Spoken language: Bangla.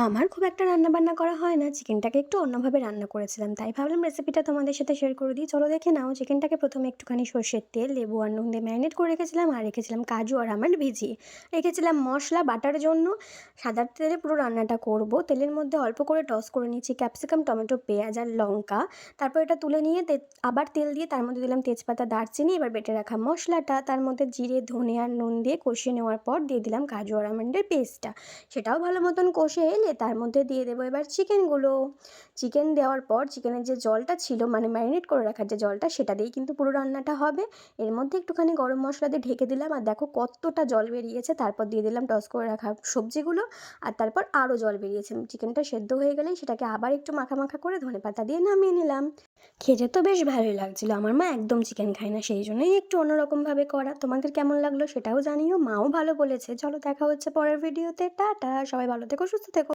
আমার খুব একটা রান্নাবান্না করা হয় না। চিকেনটাকে একটু অন্যভাবে রান্না করেছিলাম। তাই ভাবলাম রেসিপিটা তোমাদের সাথে শেয়ার করে দিই। চলো দেখে নাও। চিকেনটাকে ১ম এ একটুখানি সর্ষের তেল, লেবু আর নুন দিয়ে ম্যারিনেট করে রেখেছিলাম। আর রেখেছিলাম কাজু আর আমন্ড ভিজিয়ে। রেখেছিলাম মসলা বাটার জন্য। সাদা তেলে পুরো রান্নাটা করব। তেলের মধ্যে অল্প করে টস করে নিয়েছি ক্যাপসিকাম, টমেটো, পেঁয়াজ আর লঙ্কা। তারপর এটা তুলে নিয়ে আবার তেল দিয়ে তার মধ্যে দিলাম তেজপাতা, দারচিনি। এবার বেটে রাখা মসলাটা তার মধ্যে জিরে, ধনে আর নুন দিয়ে কষিয়ে নেওয়ার পর দিয়ে দিলাম কাজু আর আমন্ডের পেস্টটা। সেটাও ভালো মতন কষে এলে তার মধ্যে দিয়ে দেবো এবার চিকেনগুলো। চিকেন দেওয়ার পর চিকেনের যে জলটা ছিল মানে ম্যারিনেট করে রাখার যে জলটা সেটা দিয়েই কিন্তু পুরো রান্নাটা হবে। এর মধ্যে একটুখানি গরম মশলা দিয়ে ঢেকে দিলাম আর দেখো কতটা জল বেরিয়েছে। তারপর দিয়ে দিলাম টস করে রাখা সবজিগুলো আর তারপর আরও জল বেরিয়েছে। চিকেনটা সেদ্ধ হয়ে গেলেই সেটাকে আবার একটু মাখা মাখা করে ধনেপাতা দিয়ে নামিয়ে নিলাম। খেতে তো বেশ ভালোই লাগছিল। আমার মা একদম চিকেন খায় না, সেই জন্যই একটু অন্যরকমভাবে করা। তোমাদের কেমন লাগলো সেটাও জানিও। মাও ভালো বলেছে। চলো দেখা হচ্ছে পরের ভিডিওতে। টাটা, সবাই ভালো থেকো, সুস্থ থেকো।